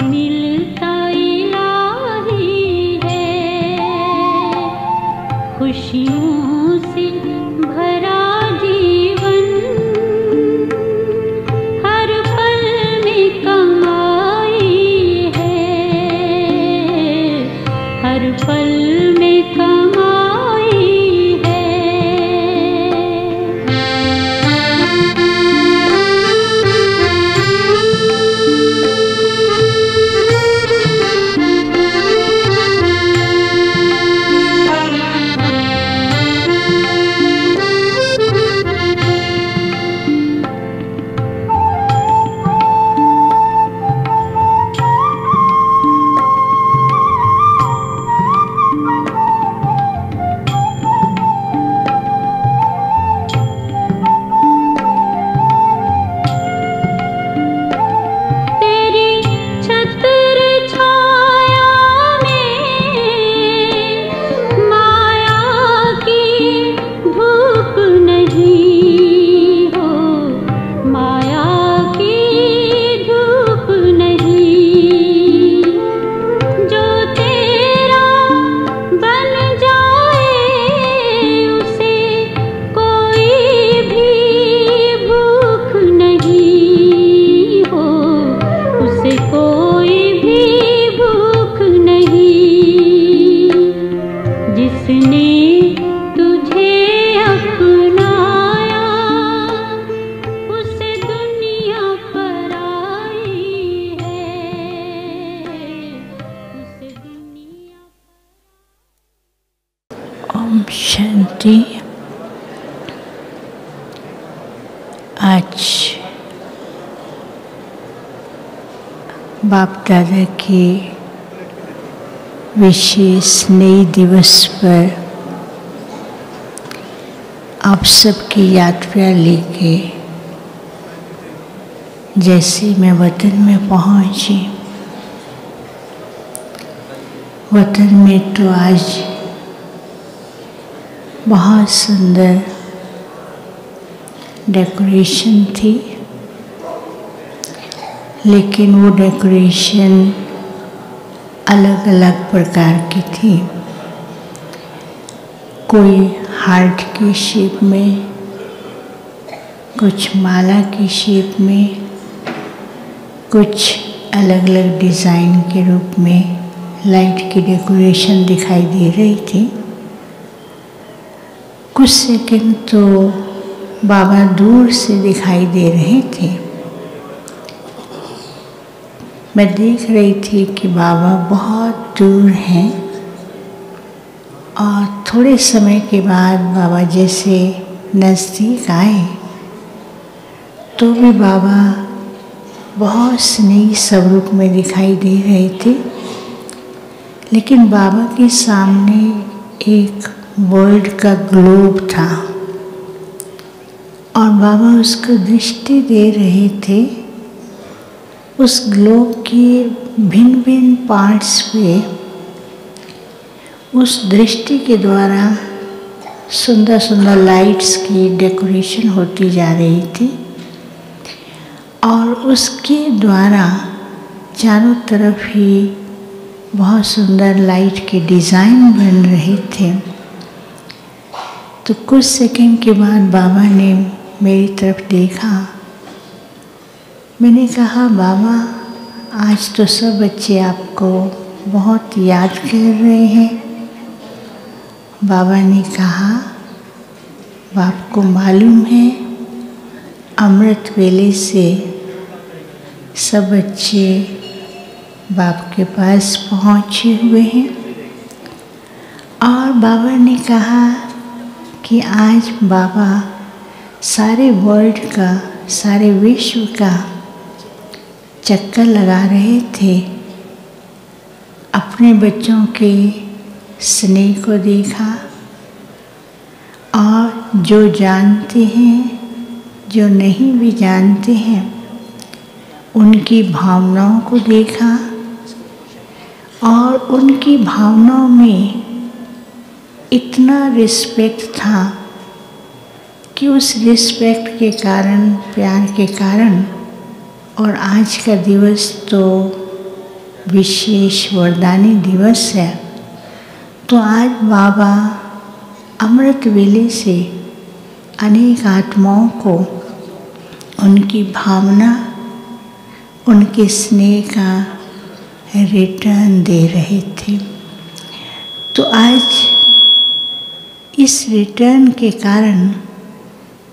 मिलता इलाही है, खुशियों से भरा जीवन, हर पल में कमाई है, हर पल में कमाई है। शांति। आज बाप दादा के विशेष नए दिवस पर आप सबकी यात्रा लेके जैसे मैं वतन में पहुंची, वतन में तो आज बहुत सुंदर डेकोरेशन थी, लेकिन वो डेकोरेशन अलग अलग प्रकार की थी। कोई हार्ट की शेप में, कुछ माला की शेप में, कुछ अलग अलग डिज़ाइन के रूप में लाइट की डेकोरेशन दिखाई दे रही थी। कुछ सेकंड तो बाबा दूर से दिखाई दे रहे थे। मैं देख रही थी कि बाबा बहुत दूर हैं और थोड़े समय के बाद बाबा जैसे नज़दीक आए तो भी बाबा बहुत स्नेही स्वरूप में दिखाई दे रहे थे। लेकिन बाबा के सामने एक वर्ल्ड का ग्लोब था और बाबा उसको दृष्टि दे रहे थे। उस ग्लोब के भिन्न भिन्न पार्ट्स पे उस दृष्टि के द्वारा सुंदर सुंदर लाइट्स की डेकोरेशन होती जा रही थी और उसके द्वारा चारों तरफ ही बहुत सुंदर लाइट के डिज़ाइन बन रहे थे। तो कुछ सेकंड के बाद बाबा ने मेरी तरफ देखा। मैंने कहा, बाबा आज तो सब बच्चे आपको बहुत याद कर रहे हैं। बाबा ने कहा, आपको मालूम है अमृत वेले से सब बच्चे बाप के पास पहुँचे हुए हैं। और बाबा ने कहा कि आज बाबा सारे वर्ल्ड का, सारे विश्व का चक्कर लगा रहे थे। अपने बच्चों के स्नेह को देखा और जो जानते हैं, जो नहीं भी जानते हैं, उनकी भावनाओं को देखा और उनकी भावनाओं में इतना रिस्पेक्ट था कि उस रिस्पेक्ट के कारण, प्यार के कारण और आज का दिवस तो विशेष वरदानी दिवस है, तो आज बाबा अमृत वेले से अनेक आत्माओं को उनकी भावना, उनके स्नेह का रिटर्न दे रहे थे। तो आज इस रिटर्न के कारण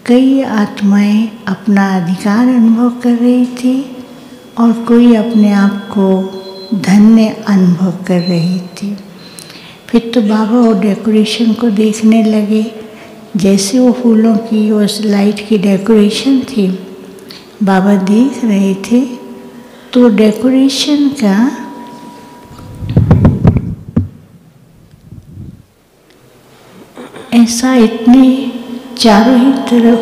कई आत्माएं अपना अधिकार अनुभव कर रही थी और कोई अपने आप को धन्य अनुभव कर रही थी। फिर तो बाबा वो डेकोरेशन को देखने लगे, जैसे वो फूलों की, उस लाइट की डेकोरेशन थी, बाबा देख रहे थे। तो डेकोरेशन का ऐसा इतने चारों ही तरफ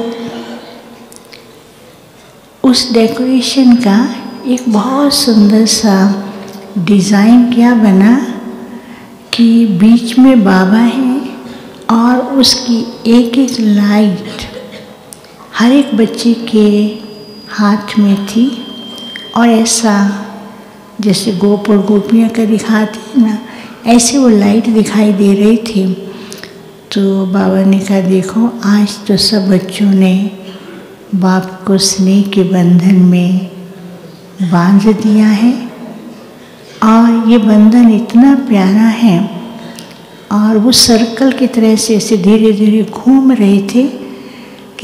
उस डेकोरेशन का एक बहुत सुंदर सा डिज़ाइन क्या बना कि बीच में बाबा हैं और उसकी एक एक लाइट हर एक बच्चे के हाथ में थी। और ऐसा जैसे गोप और गोपियाँ का दिखाती है ना, ऐसे वो लाइट दिखाई दे रही थी। तो बाबा ने कहा, देखो आज तो सब बच्चों ने बाप को स्नेह के बंधन में बांध दिया है और ये बंधन इतना प्यारा है। और वो सर्कल की तरह से ऐसे धीरे धीरे घूम रहे थे,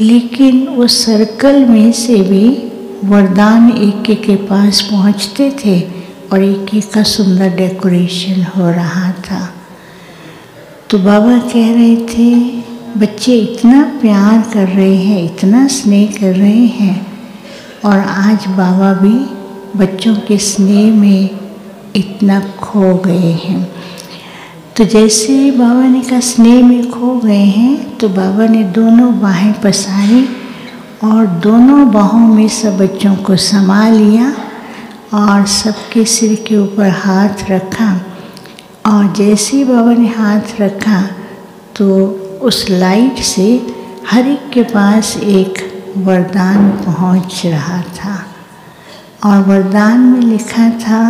लेकिन उस सर्कल में से भी वरदान एक एक के पास पहुंचते थे और एक एक का सुंदर डेकोरेशन हो रहा था। तो बाबा कह रहे थे, बच्चे इतना प्यार कर रहे हैं, इतना स्नेह कर रहे हैं, और आज बाबा भी बच्चों के स्नेह में इतना खो गए हैं। तो जैसे ही बाबा ने कहा स्नेह में खो गए हैं, तो बाबा ने दोनों बाहें पसारी और दोनों बाहों में सब बच्चों को समा लिया और सबके सिर के ऊपर हाथ रखा। और जैसे ही बाबा ने हाथ रखा तो उस लाइट से हर एक के पास एक वरदान पहुंच रहा था। और वरदान में लिखा था,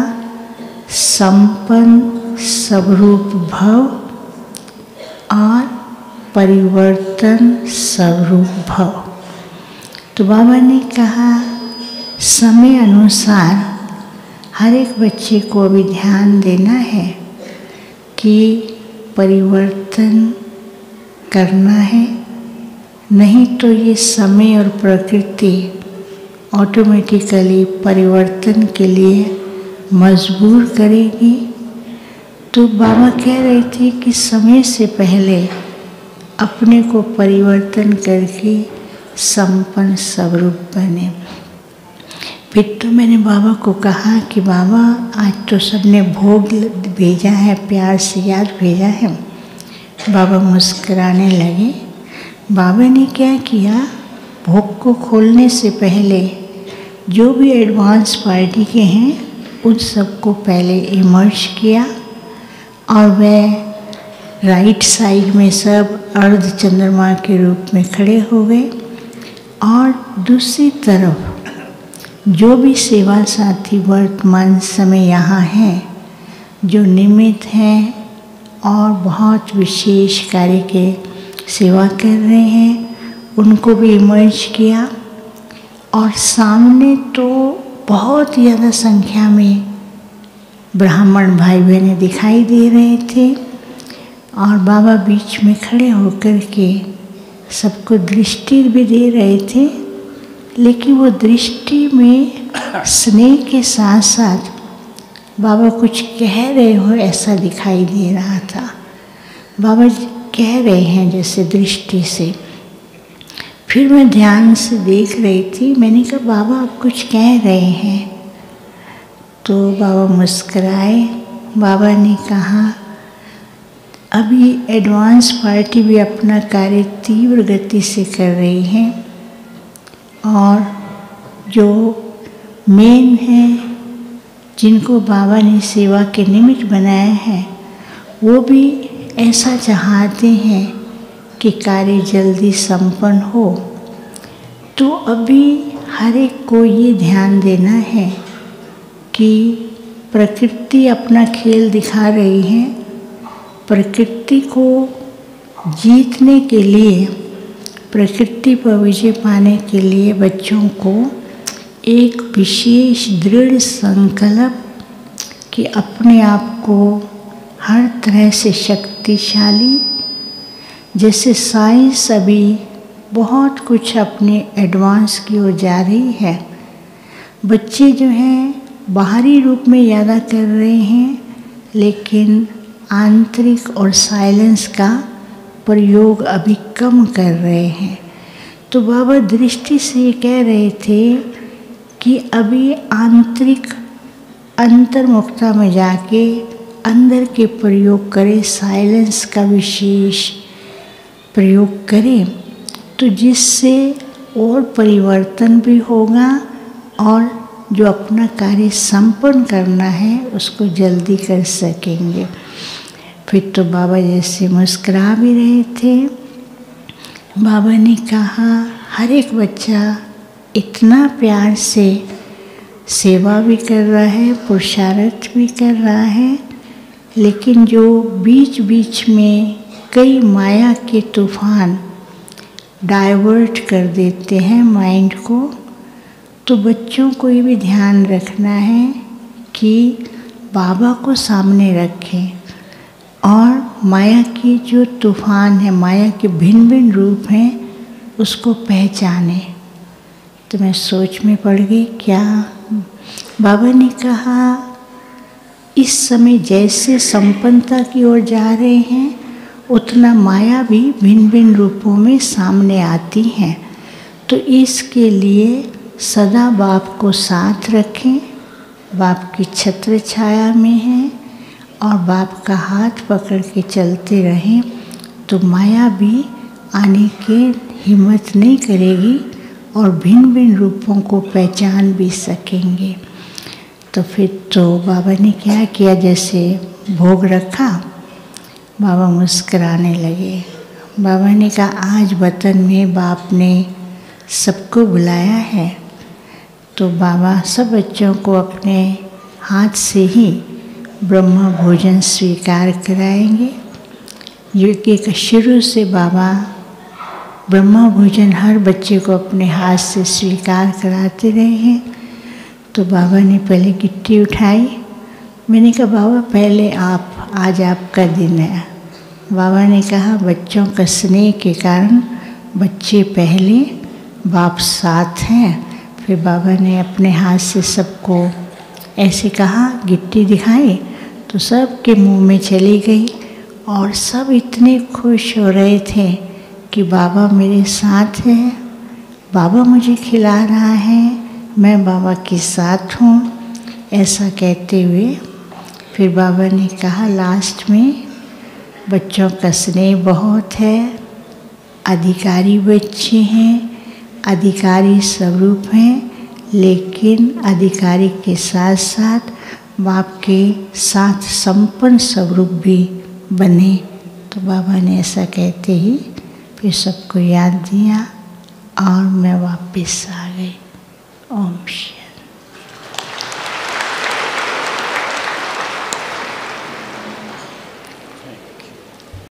संपन्न स्वरूप भव और परिवर्तन स्वरूप भव। तो बाबा ने कहा, समय अनुसार हर एक बच्चे को अभी ध्यान देना है कि परिवर्तन करना है, नहीं तो ये समय और प्रकृति ऑटोमेटिकली परिवर्तन के लिए मजबूर करेगी। तो बाबा कह रहे थे कि समय से पहले अपने को परिवर्तन करके संपन्न स्वरूप बने। फिर तो मैंने बाबा को कहा कि बाबा आज तो सबने भोग भेजा है, प्यार से याद भेजा है। बाबा मुस्कुराने लगे। बाबा ने क्या किया, भोग को खोलने से पहले जो भी एडवांस पार्टी के हैं उन सबको पहले इमर्ज किया और वह राइट साइड में सब अर्ध चंद्रमा के रूप में खड़े हो गए। और दूसरी तरफ जो भी सेवा साथी वर्तमान समय यहाँ हैं, जो निमित्त हैं और बहुत विशेष कार्य के सेवा कर रहे हैं, उनको भी इमर्ज किया। और सामने तो बहुत ज़्यादा संख्या में ब्राह्मण भाई बहनें दिखाई दे रहे थे और बाबा बीच में खड़े होकर के सबको दृष्टि भी दे रहे थे, लेकिन वो दृष्टि में स्नेह के साथ साथ बाबा कुछ कह रहे हो ऐसा दिखाई दे रहा था। बाबा कह रहे हैं जैसे दृष्टि से। फिर मैं ध्यान से देख रही थी, मैंने कहा बाबा आप कुछ कह रहे हैं? तो बाबा मुस्कुराए। बाबा ने कहा, अभी एडवांस पार्टी भी अपना कार्य तीव्र गति से कर रही है और जो मेन है, जिनको बाबा ने सेवा के निमित्त बनाया है, वो भी ऐसा चाहते हैं कि कार्य जल्दी संपन्न हो। तो अभी हर एक को ये ध्यान देना है कि प्रकृति अपना खेल दिखा रही है। प्रकृति को जीतने के लिए, प्रकृति पर विजय पाने के लिए बच्चों को एक विशेष दृढ़ संकल्प कि अपने आप को हर तरह से शक्तिशाली, जैसे साइंस अभी बहुत कुछ अपने एडवांस की ओर जा रही है। बच्चे जो हैं बाहरी रूप में ज़्यादा कर रहे हैं, लेकिन आंतरिक और साइलेंस का प्रयोग अभी कम कर रहे हैं। तो बाबा दृष्टि से ये कह रहे थे कि अभी आंतरिक अंतर्मुखता में जाके अंदर के प्रयोग करें, साइलेंस का विशेष प्रयोग करें, तो जिससे और परिवर्तन भी होगा और जो अपना कार्य संपन्न करना है उसको जल्दी कर सकेंगे। फिर तो बाबा जैसे मुस्कुरा भी रहे थे। बाबा ने कहा हर एक बच्चा इतना प्यार से सेवा भी कर रहा है, पुरुषार्थ भी कर रहा है, लेकिन जो बीच बीच में कई माया के तूफान डाइवर्ट कर देते हैं माइंड को, तो बच्चों को ये भी ध्यान रखना है कि बाबा को सामने रखें और माया की जो तूफान है, माया के भिन्न भिन्न रूप हैं, उसको पहचाने। तो मैं सोच में पड़ गई, क्या बाबा ने कहा इस समय जैसे संपन्नता की ओर जा रहे हैं, उतना माया भी भिन्न भिन्न रूपों में सामने आती हैं। तो इसके लिए सदा बाप को साथ रखें, बाप की छत्र छाया में हैं और बाप का हाथ पकड़ के चलते रहें, तो माया भी आने की हिम्मत नहीं करेगी और भिन्न भिन्न रूपों को पहचान भी सकेंगे। तो फिर तो बाबा ने क्या किया, जैसे भोग रखा, बाबा मुस्कुराने लगे। बाबा ने कहा आज वतन में बाप ने सबको बुलाया है, तो बाबा सब बच्चों को अपने हाथ से ही ब्रह्म भोजन स्वीकार कराएंगे। ये शुरू से बाबा ब्रह्म भोजन हर बच्चे को अपने हाथ से स्वीकार कराते रहे हैं। तो बाबा ने पहले गिट्टी उठाई। मैंने कहा बाबा पहले आप, आज आपका दिन है। बाबा ने कहा बच्चों का स्नेह के कारण बच्चे पहले, बाप साथ हैं। फिर बाबा ने अपने हाथ से सबको ऐसे कहा, गिट्टी दिखाई, तो सब के मुंह में चली गई और सब इतने खुश हो रहे थे कि बाबा मेरे साथ है, बाबा मुझे खिला रहा है, मैं बाबा के साथ हूँ, ऐसा कहते हुए फिर बाबा ने कहा लास्ट में बच्चों का स्नेह बहुत है, अधिकारी बच्चे हैं, अधिकारी स्वरूप हैं, लेकिन अधिकारी के साथ साथ बाप के साथ संपन्न स्वरूप भी बने। तो बाबा ने ऐसा कहते ही फिर सबको याद दिया और मैं वापस आ गई। ओम शांति।